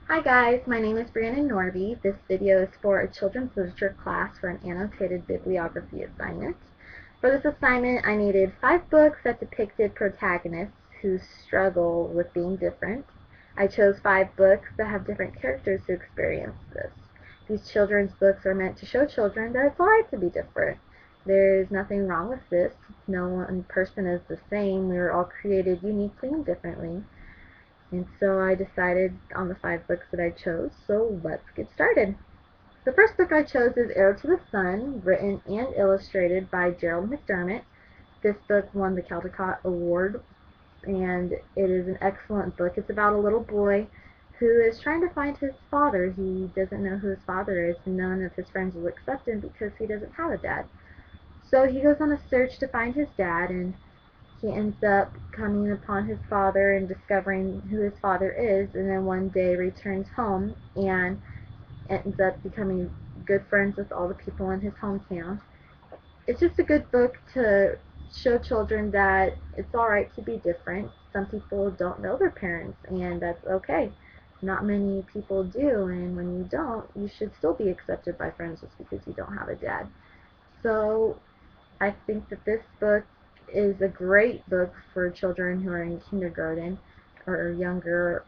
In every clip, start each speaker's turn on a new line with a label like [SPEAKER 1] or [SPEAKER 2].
[SPEAKER 1] Hi guys, my name is Brianna Norby. This video is for a children's literature class for an annotated bibliography assignment. For this assignment, I needed 5 books that depicted protagonists who struggle with being different. I chose 5 books that have different characters who experience this. These children's books are meant to show children that it's alright to be different. There's nothing wrong with this. No one person is the same. We were all created uniquely and differently. And so I decided on the 5 books that I chose, so let's get started. The first book I chose is Arrow to the Sun, written and illustrated by Gerald McDermott. This book won the Caldecott Award, and it is an excellent book. It's about a little boy who is trying to find his father. He doesn't know who his father is, and none of his friends will accept him because he doesn't have a dad. So he goes on a search to find his dad, and he ends up coming upon his father and discovering who his father is, and then one day returns home and ends up becoming good friends with all the people in his hometown. It's just a good book to show children that it's alright to be different. Some people don't know their parents, and that's okay. Not many people do, and when you don't, you should still be accepted by friends just because you don't have a dad. So I think that this book is a great book for children who are in kindergarten or younger.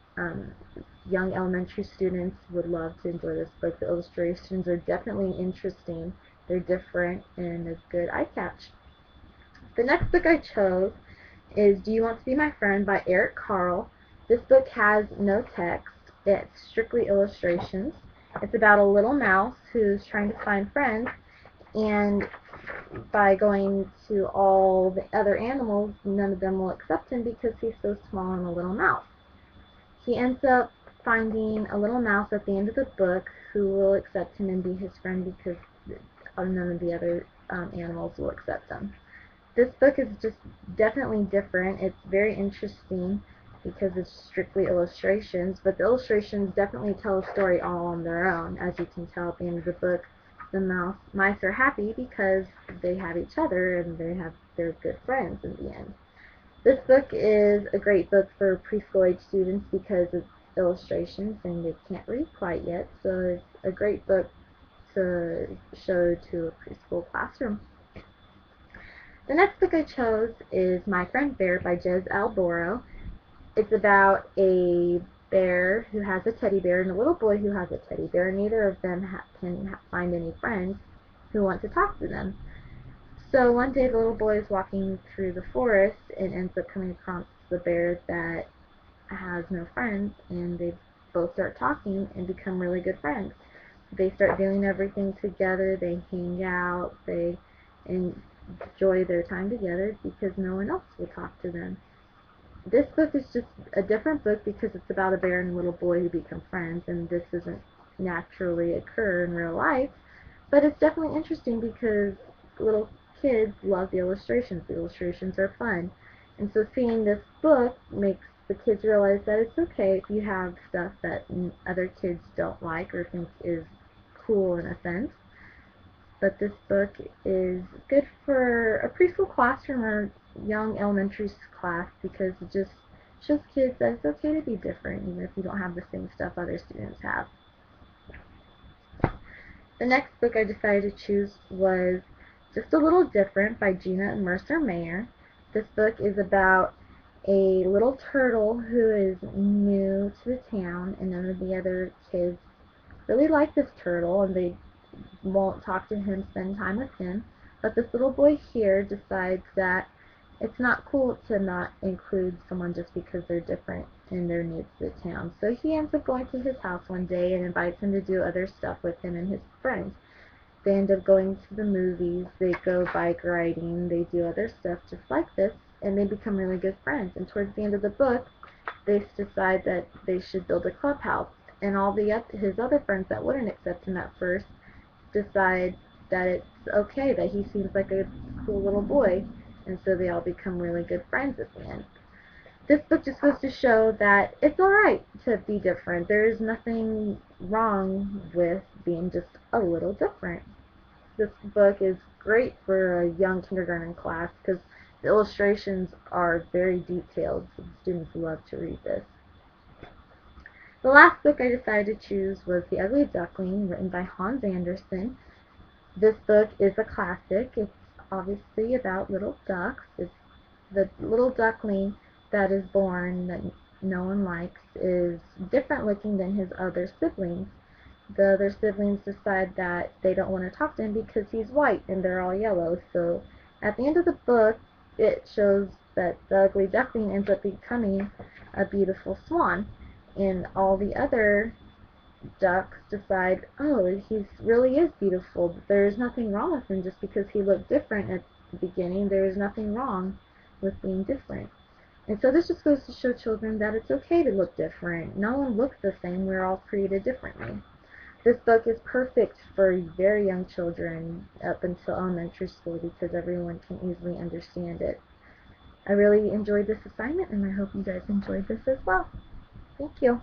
[SPEAKER 1] Young elementary students would love to enjoy this book. The illustrations are definitely interesting. They're different and a good eye catch. The next book I chose is Do You Want to Be My Friend by Eric Carle. This book has no text. It's strictly illustrations. It's about a little mouse who's trying to find friends, and by going to all the other animals, none of them will accept him because he's so small and a little mouse. He ends up finding a little mouse at the end of the book who will accept him and be his friend because none of the other animals will accept him. This book is just definitely different. It's very interesting because it's strictly illustrations, but the illustrations definitely tell a story all on their own. As you can tell at the end of the book, the mice are happy because they have each other and they're good friends in the end. This book is a great book for preschool age students because it's illustrations and they can't read quite yet, so it's a great book to show to a preschool classroom. The next book I chose is My Friend Bear by Jez Alboro. It's about a bear who has a teddy bear and a little boy who has a teddy bear. Neither of them can find any friends who want to talk to them. So one day the little boy is walking through the forest and ends up coming across the bear that has no friends, and they both start talking and become really good friends. They start doing everything together, they hang out, they enjoy their time together because no one else will talk to them. This book is just a different book because it's about a bear and a little boy who become friends, and this doesn't naturally occur in real life, but it's definitely interesting because little kids love the illustrations. The illustrations are fun, and so seeing this book makes the kids realize that it's okay if you have stuff that other kids don't like or think is cool in a sense. But this book is good for a preschool classroom or young elementary class because it just shows kids that it's okay to be different even if you don't have the same stuff other students have. The next book I decided to choose was Just a Little Different by Gina Mercer Mayer. This book is about a little turtle who is new to the town, and none of the other kids really like this turtle, and they won't talk to him, spend time with him. But this little boy here decides that it's not cool to not include someone just because they're different and they're new to the town. So he ends up going to his house one day and invites him to do other stuff with him and his friends. They end up going to the movies, they go bike riding, they do other stuff just like this, and they become really good friends. And towards the end of the book, they decide that they should build a clubhouse. And all his other friends that wouldn't accept him at first decide that it's okay, that he seems like a cool little boy, and so they all become really good friends at the end. This book just goes to show that it's alright to be different. There's nothing wrong with being just a little different. This book is great for a young kindergarten class because the illustrations are very detailed, so the students love to read this. The last book I decided to choose was The Ugly Duckling, written by Hans Andersen. This book is a classic. It's obviously about little ducks. It's the little duckling that is born that no one likes is different looking than his other siblings. The other siblings decide that they don't want to talk to him because he's white and they're all yellow. So at the end of the book, it shows that the ugly duckling ends up becoming a beautiful swan, and all the other ducks decide, oh, he really is beautiful. There's nothing wrong with him just because he looked different at the beginning. There is nothing wrong with being different. And so this just goes to show children that it's okay to look different. No one looks the same. We're all created differently. This book is perfect for very young children up until elementary school because everyone can easily understand it. I really enjoyed this assignment, and I hope you guys enjoyed this as well. Thank you.